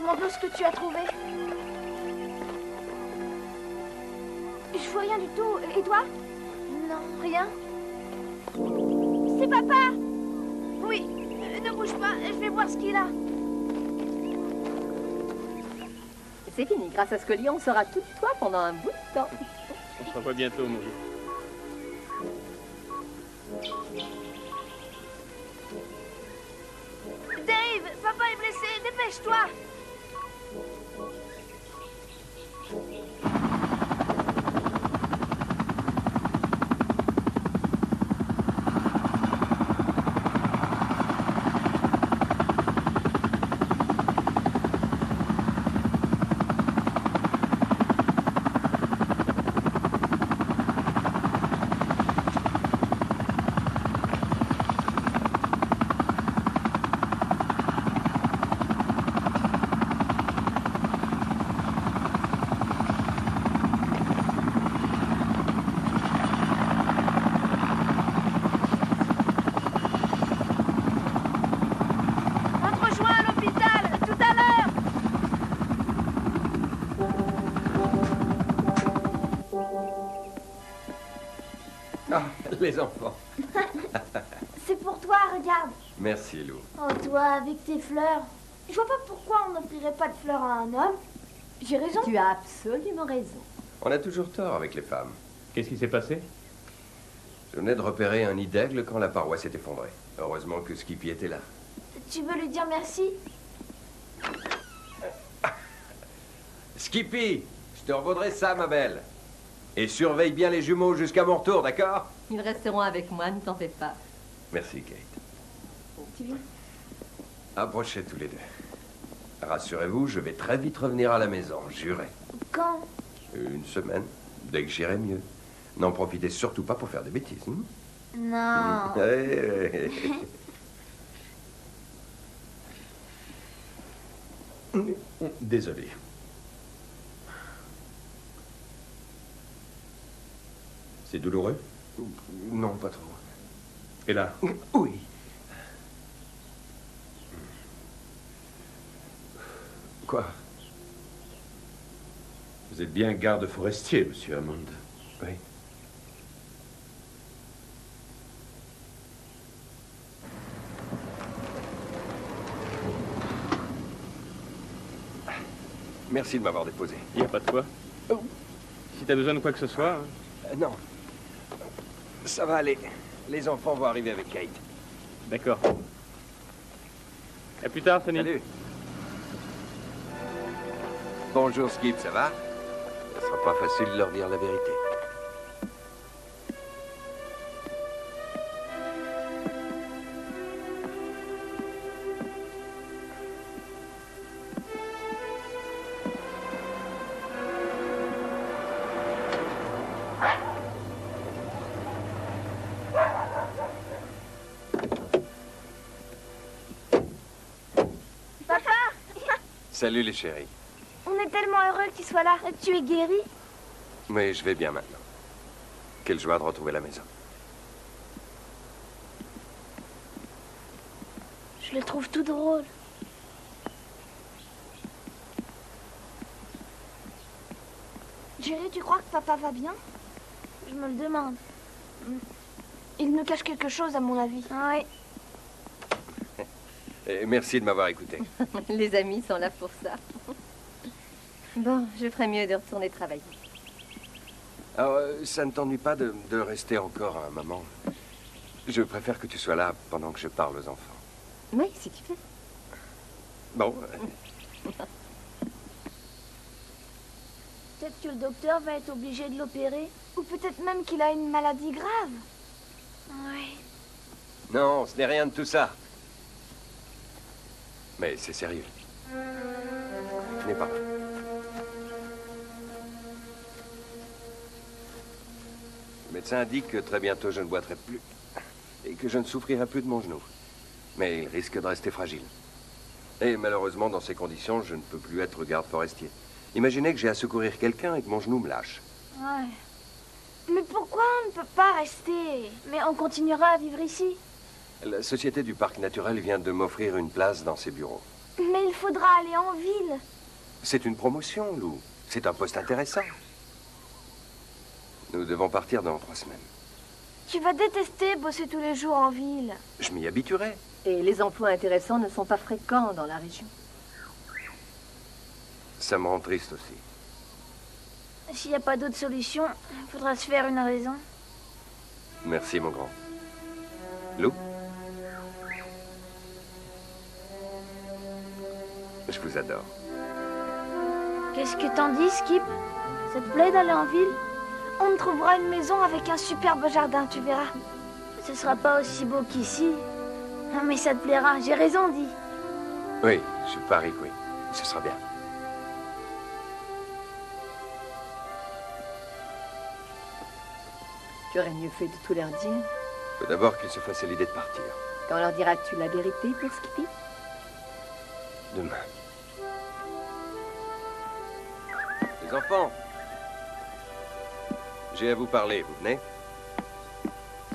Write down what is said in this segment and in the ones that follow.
Montre-nous ce que tu as trouvé. Je vois rien du tout. Et toi? Non, rien. C'est papa! Oui, ne bouge pas, je vais voir ce qu'il a. C'est fini, grâce à ce collier, on sera toute toi pendant un bout de temps. On se revoit bientôt, mon vieux. Dave, papa est blessé, dépêche-toi! Les enfants. C'est pour toi, regarde. Merci, Lou. Oh, toi, avec tes fleurs. Je vois pas pourquoi on n'offrirait pas de fleurs à un homme. J'ai raison. Tu as absolument raison. On a toujours tort avec les femmes. Qu'est-ce qui s'est passé? Je venais de repérer un nid d'aigle quand la paroi s'est effondrée. Heureusement que Skippy était là. Tu veux lui dire merci? Skippy, je te revaudrai ça, ma belle. Et surveille bien les jumeaux jusqu'à mon retour, d'accord? Ils resteront avec moi, ne t'en fais pas. Merci, Kate. Tu viens? Approchez tous les deux. Rassurez-vous, je vais très vite revenir à la maison, juré. Quand? Une semaine, dès que j'irai mieux. N'en profitez surtout pas pour faire des bêtises. Non. Désolé. C'est douloureux? Non, pas trop. Et là? Oui. Quoi? Vous êtes bien garde forestier, monsieur Hammond. Oui. Merci de m'avoir déposé. Il n'y a pas de quoi. Si t'as besoin de quoi que ce soit... Non. Ça va aller. Les enfants vont arriver avec Kate. D'accord. À plus tard, Sonny. Salut. Bonjour, Skip, ça va? Ce sera pas facile de leur dire la vérité. Salut les chéris. On est tellement heureux que tu sois là. Tu es guéri? Mais je vais bien maintenant. Quelle joie de retrouver la maison. Je le trouve tout drôle. Jerry, tu crois que papa va bien? Je me le demande. Il nous cache quelque chose, à mon avis. Oui. Et merci de m'avoir écouté. Les amis sont là pour ça. Bon, je ferais mieux de retourner travailler. Alors, ça ne t'ennuie pas de rester encore un moment? Je préfère que tu sois là pendant que je parle aux enfants. Oui, si tu veux. Bon. Peut-être que le docteur va être obligé de l'opérer. Ou peut-être même qu'il a une maladie grave. Oui. Non, ce n'est rien de tout ça. Mais c'est sérieux. Ce n'est pas vrai. Le médecin indique que très bientôt je ne boiterai plus. Et que je ne souffrirai plus de mon genou. Mais il risque de rester fragile. Et malheureusement, dans ces conditions, je ne peux plus être garde forestier. Imaginez que j'ai à secourir quelqu'un et que mon genou me lâche. Ouais. Mais pourquoi on ne peut pas rester? Mais on continuera à vivre ici. La Société du Parc Naturel vient de m'offrir une place dans ses bureaux. Mais il faudra aller en ville. C'est une promotion, Lou. C'est un poste intéressant. Nous devons partir dans 3 semaines. Tu vas détester bosser tous les jours en ville. Je m'y habituerai. Et les emplois intéressants ne sont pas fréquents dans la région. Ça me rend triste aussi. S'il n'y a pas d'autre solution, il faudra se faire une raison. Merci, mon grand. Lou? Je vous adore. Qu'est-ce que t'en dis, Skip? Ça te plaît d'aller en ville? On te trouvera une maison avec un superbe jardin, tu verras. Ce sera pas aussi beau qu'ici. Mais ça te plaira, j'ai raison, dit. Oui, je parie que oui. Ce sera bien. Tu aurais mieux fait de tout leur dire. Faut d'abord qu'ils se fassent l'idée de partir. Quand on leur dira-tu la vérité pour Skippy? Demain. Les enfants, j'ai à vous parler. Vous venez?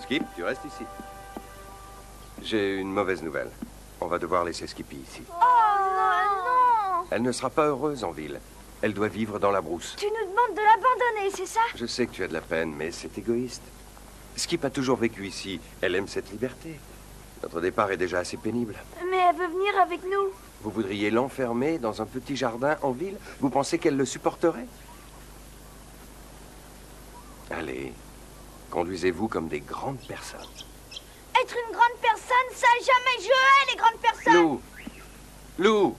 Skip, tu restes ici. J'ai une mauvaise nouvelle. On va devoir laisser Skippy ici. Oh non! Elle ne sera pas heureuse en ville. Elle doit vivre dans la brousse. Tu nous demandes de l'abandonner, c'est ça? Je sais que tu as de la peine, mais c'est égoïste. Skip a toujours vécu ici. Elle aime cette liberté. Notre départ est déjà assez pénible. Mais elle veut venir avec nous. Vous voudriez l'enfermer dans un petit jardin en ville? Vous pensez qu'elle le supporterait? Allez, conduisez-vous comme des grandes personnes. Être une grande personne, ça jamais je hais les grandes personnes. Lou! Lou!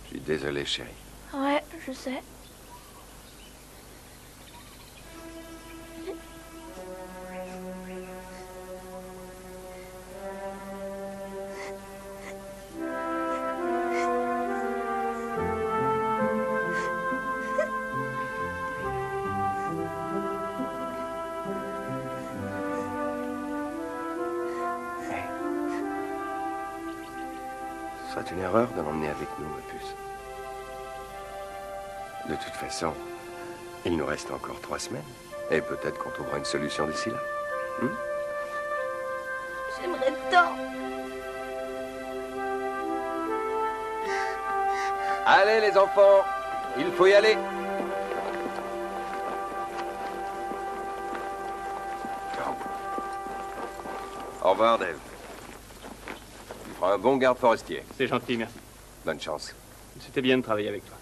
Je suis désolé, chérie. Ouais, je sais. Ce serait une erreur de l'emmener avec nous, ma puce. De toute façon, il nous reste encore 3 semaines. Et peut-être qu'on trouvera une solution d'ici là. J'aimerais tant. Allez, les enfants, il faut y aller. Au revoir, Dave. Tu feras un bon garde forestier. C'est gentil, merci. Bonne chance. C'était bien de travailler avec toi.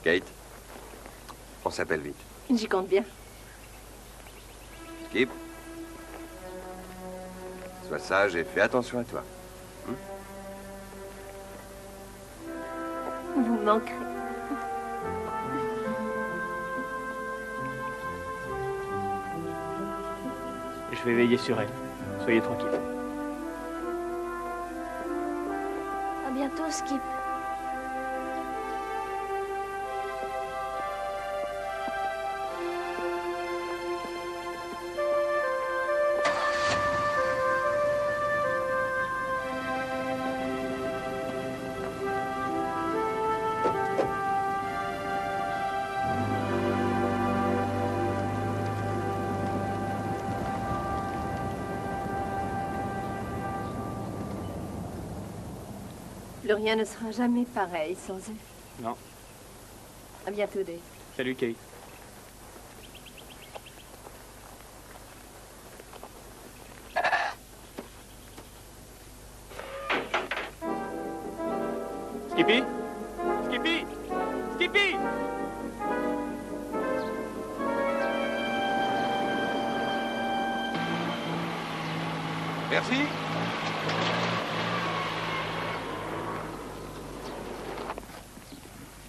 Kate, on s'appelle vite. J'y compte bien. Skip, sois sage et fais attention à toi. Vous me manquerez. Je vais veiller sur elle. Soyez tranquille. À bientôt, Skip. Plus rien ne sera jamais pareil sans eux. Non. À bientôt, Dave. Salut, Kate. Skippy? Skippy? Skippy? Merci.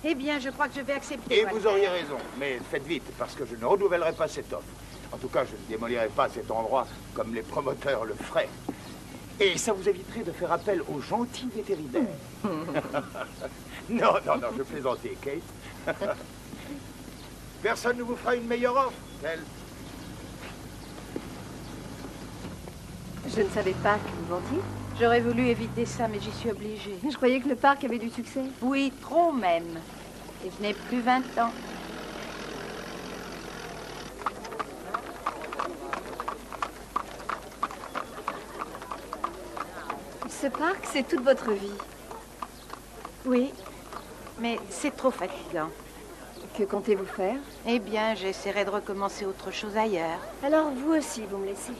Eh bien, je crois que je vais accepter. Et Walter. vous auriez raison, mais faites vite, parce que je ne renouvellerai pas cette offre. En tout cas, je ne démolirai pas cet endroit comme les promoteurs le feraient. Et ça vous éviterait de faire appel aux gentils vétérinaires. Non, je plaisantais, Kate. Personne ne vous fera une meilleure offre, tel. Je ne savais pas que vous vendiez. J'aurais voulu éviter ça, mais j'y suis obligée. Je croyais que le parc avait du succès. Oui, trop même. Et je n'ai plus 20 ans. Ce parc, c'est toute votre vie. Oui, mais c'est trop fatigant. Que comptez-vous faire? Eh bien, j'essaierai de recommencer autre chose ailleurs. Alors vous aussi, vous me laissez.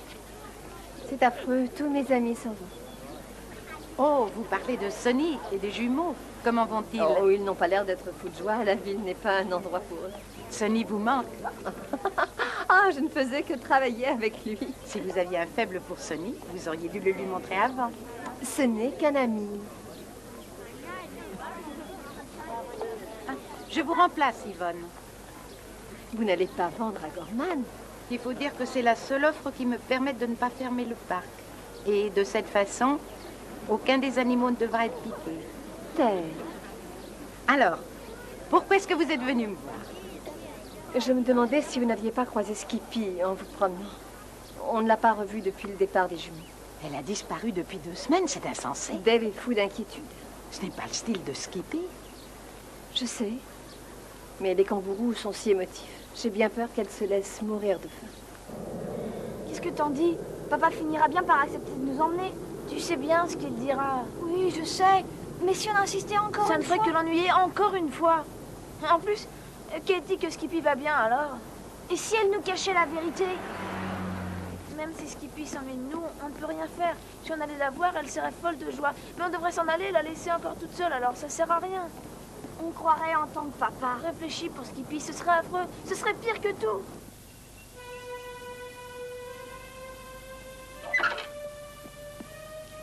C'est affreux, tous mes amis s'en vont. Oh, vous parlez de Sonny et des jumeaux. Comment vont-ils? Oh, ils n'ont pas l'air d'être fous de joie. La ville n'est pas un endroit pour eux. Sonny vous manque. Ah, je ne faisais que travailler avec lui. Si vous aviez un faible pour Sonny, vous auriez dû le lui montrer avant. Ce n'est qu'un ami. Je vous remplace, Yvonne. Vous n'allez pas vendre à Gorman? Il faut dire que c'est la seule offre qui me permette de ne pas fermer le parc. Et de cette façon, aucun des animaux ne devra être piqué. Terre. Alors, pourquoi est-ce que vous êtes venu me voir? Je me demandais si vous n'aviez pas croisé Skippy en vous promenant. On ne l'a pas revue depuis le départ des jumeaux. Elle a disparu depuis 2 semaines, c'est insensé. Dave est fou d'inquiétude. Ce n'est pas le style de Skippy. Je sais. Mais les kangourous sont si émotifs. J'ai bien peur qu'elle se laisse mourir de faim. Qu'est-ce que t'en dis? Papa finira bien par accepter de nous emmener. Tu sais bien ce qu'il dira. Oui, je sais. Mais si on insistait encore ça ne ferait que l'ennuyer encore une fois. En plus, Kate dit que Skippy va bien alors. Et si elle nous cachait la vérité? Même si Skippy s'emmène nous, on ne peut rien faire. Si on allait la voir, elle serait folle de joie. Mais on devrait s'en aller et la laisser encore toute seule, alors ça sert à rien. On croirait entendre papa. Réfléchis pour Skippy, ce serait affreux. Ce serait pire que tout.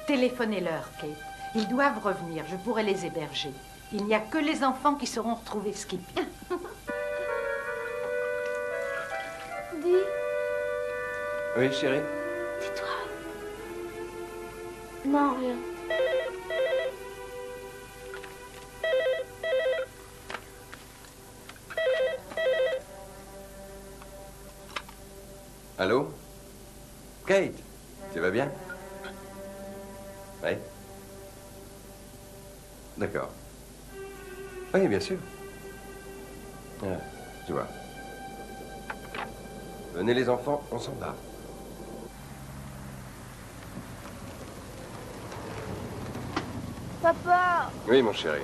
Téléphonez-leur, Kate. Ils doivent revenir, je pourrai les héberger. Il n'y a que les enfants qui sauront retrouver Skippy. Dis, Oui, chérie? tais-toi. Non, rien. Allô? Kate, tu vas bien? Oui? D'accord. Oui, bien sûr. Ah, tu vois. Venez les enfants, on s'en va. Papa, Oui, mon chéri.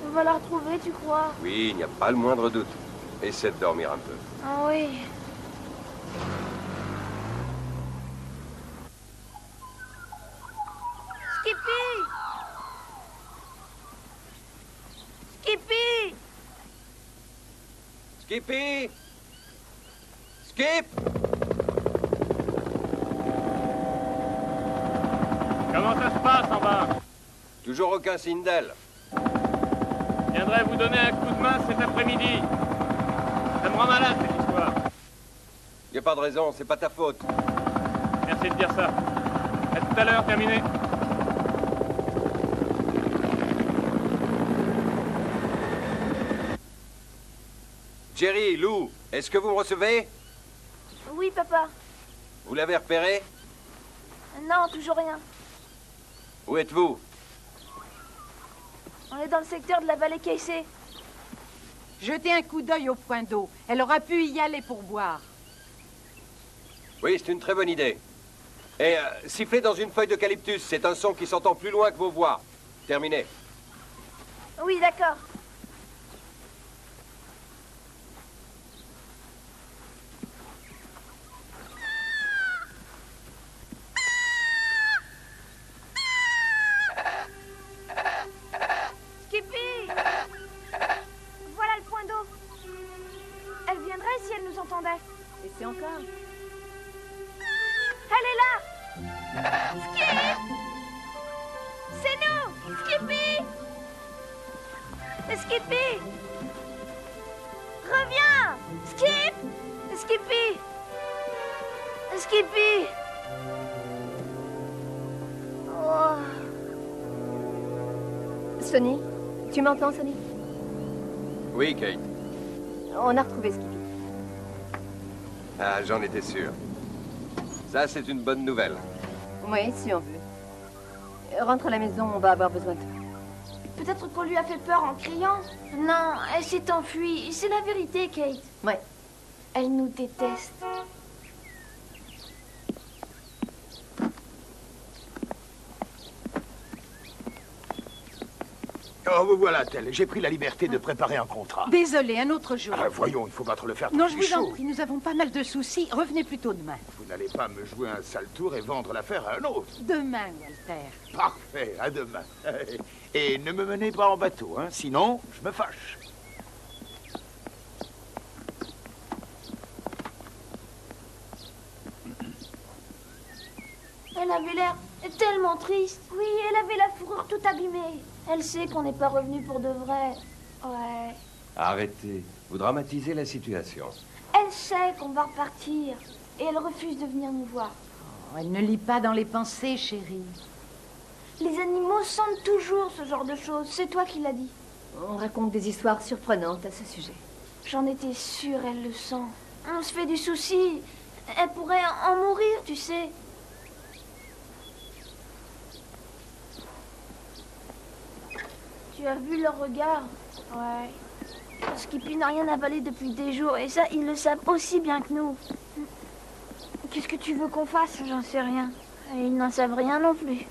on va la retrouver, tu crois? Oui, il n'y a pas le moindre doute. Essaie de dormir un peu. Ah oui. Skippy! Skippy! Skippy! Skip! Comment ça se passe en bas? Toujours aucun signe d'elle. Je viendrai vous donner un coup de main cet après-midi. Ça me rend malade cette histoire. Il n'y a pas de raison, c'est pas ta faute. Merci de dire ça. À tout à l'heure, terminé. Jerry, Lou, est-ce que vous me recevez? Oui, papa. Vous l'avez repéré? Non, toujours rien. Où êtes-vous? On est dans le secteur de la vallée Casey. Jetez un coup d'œil au point d'eau. Elle aura pu y aller pour boire. Oui, c'est une très bonne idée. Et sifflez dans une feuille d'eucalyptus, c'est un son qui s'entend plus loin que vos voix. Terminé. Oui, d'accord. Skippy! Voilà le point d'eau. Elle viendrait si elle nous entendait. Et c'est encore. Elle est là! Skip! C'est nous! Skippy! Skippy! Reviens! Skip! Skippy! Skippy! Oh. Sonny, tu m'entends, Sonny? Oui, Kate. On a retrouvé Skippy. Ah, j'en étais sûr. Ça, c'est une bonne nouvelle. Oui, si on veut. Rentre à la maison, on va avoir besoin de toi. Peut-être qu'on lui a fait peur en criant. Non, elle s'est enfuie. C'est la vérité, Kate. Ouais. Elle nous déteste. Oh, vous voilà, tel. J'ai pris la liberté de préparer un contrat. Désolé, un autre jour. Ah, voyons, il faut pas trop le faire. Non, trop je vous en chaud. prie, nous avons pas mal de soucis. Revenez plutôt demain. Vous n'allez pas me jouer un sale tour et vendre l'affaire à un autre. Demain, Walter. Parfait, à demain. Et ne me menez pas en bateau, hein, sinon je me fâche. Elle avait l'air tellement triste. Oui, elle avait la fourrure toute abîmée. Elle sait qu'on n'est pas revenu pour de vrai. Ouais. Arrêtez. Vous dramatisez la situation. Elle sait qu'on va repartir. Et elle refuse de venir nous voir. Oh, elle ne lit pas dans les pensées, chérie. Les animaux sentent toujours ce genre de choses. C'est toi qui l'as dit. On raconte des histoires surprenantes à ce sujet. J'en étais sûre, elle le sent. On se fait du souci. Elle pourrait en mourir, tu sais. Tu as vu leur regard? Ouais. Skippy n'a rien avalé depuis des jours, et ça, ils le savent aussi bien que nous. Qu'est-ce que tu veux qu'on fasse? J'en sais rien. Et ils n'en savent rien non plus.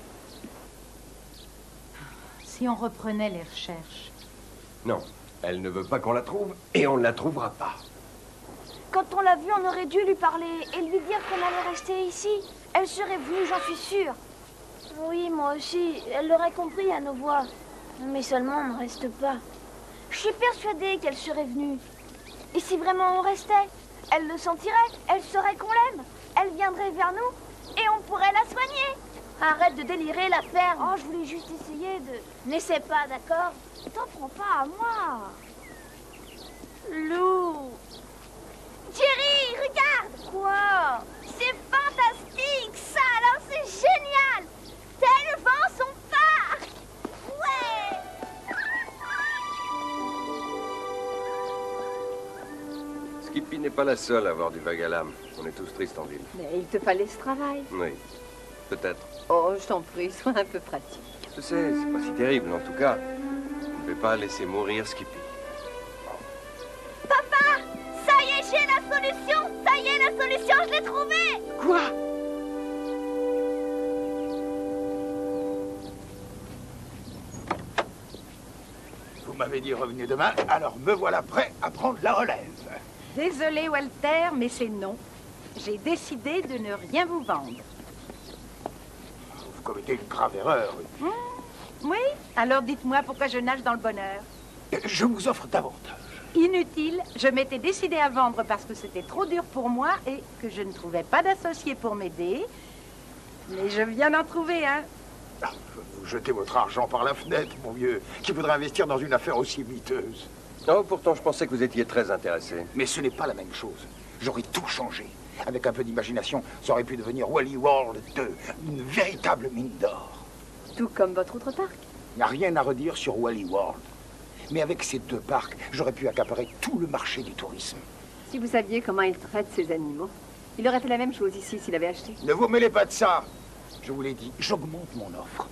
Si on reprenait les recherches. Non, elle ne veut pas qu'on la trouve, et on ne la trouvera pas. Quand on l'a vue, on aurait dû lui parler et lui dire qu'on allait rester ici. Elle serait venue, j'en suis sûre. Oui, moi aussi. Elle l'aurait compris à nos voix. Mais seulement, on ne reste pas. Je suis persuadée qu'elle serait venue. Et si vraiment on restait, elle le sentirait, elle saurait qu'on l'aime. Elle viendrait vers nous et on pourrait la soigner. Arrête de délirer, la ferme. Oh, je voulais juste essayer de... N'essaie pas, d'accord? T'en prends pas à moi. Lou. Jerry, regarde. Quoi? C'est fantastique, ça. Alors c'est génial. Tel vend son parc. Ouais. Skippy n'est pas la seule à avoir du vague à l'âme. On est tous tristes en ville. Mais il te fallait ce travail. Oui, peut-être. Oh, je t'en prie, sois un peu pratique. Je sais, c'est pas si terrible, en tout cas. Je ne vais pas laisser mourir Skippy. Papa, ça y est, j'ai la solution. Ça y est, la solution, je l'ai trouvée. Quoi? Vous m'avez dit revenez demain, alors me voilà prêt à prendre la relève. Désolé, Walter, mais c'est non. J'ai décidé de ne rien vous vendre. Vous commettez une grave erreur. Oui? Alors dites-moi pourquoi je nage dans le bonheur. Je vous offre davantage. Inutile, je m'étais décidée à vendre parce que c'était trop dur pour moi et que je ne trouvais pas d'associé pour m'aider. Mais je viens d'en trouver un. Ah, vous jetez votre argent par la fenêtre, mon vieux. Qui voudrait investir dans une affaire aussi miteuse? Oh, pourtant, je pensais que vous étiez très intéressé. Mais ce n'est pas la même chose. J'aurais tout changé. Avec un peu d'imagination, ça aurait pu devenir Wally World 2, une véritable mine d'or. Tout comme votre autre parc. Il n'y a rien à redire sur Wally World. Mais avec ces deux parcs, j'aurais pu accaparer tout le marché du tourisme. Si vous saviez comment il traite ses animaux, il aurait fait la même chose ici s'il avait acheté. Ne vous mêlez pas de ça. Je vous l'ai dit, j'augmente mon offre.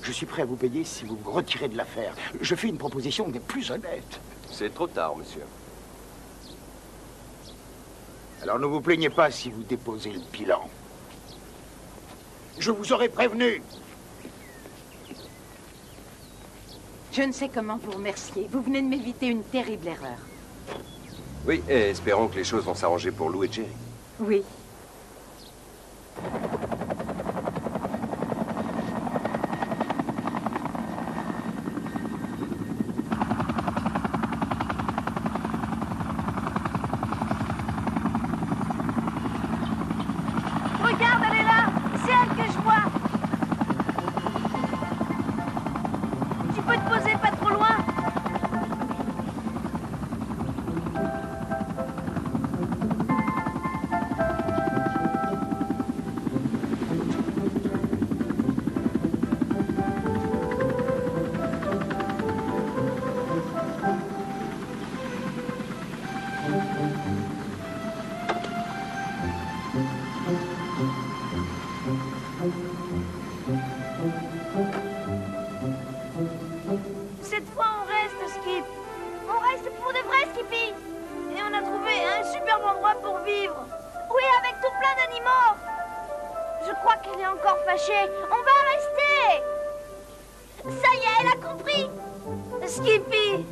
Je suis prêt à vous payer si vous vous retirez de l'affaire. Je fais une proposition des plus honnêtes. C'est trop tard, monsieur. Alors ne vous plaignez pas si vous déposez le bilan. Je vous aurais prévenu. Je ne sais comment vous remercier. Vous venez de m'éviter une terrible erreur. Oui, et espérons que les choses vont s'arranger pour Lou et Jerry. Oui. Regarde, elle est là. C'est elle que je vois. Tu peux te poser pas trop loin? Cette fois, on reste, Skip. On reste pour de vrai, Skippy. Et on a trouvé un superbe endroit pour vivre. Oui, avec tout plein d'animaux. Je crois qu'elle est encore fâchée. On va rester. Ça y est, elle a compris. Skippy.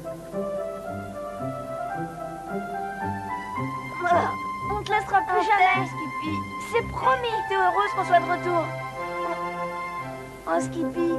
Ah, on te laissera plus jamais, Skippy. C'est promis. T'es heureuse qu'on soit de retour. Oh, Skippy,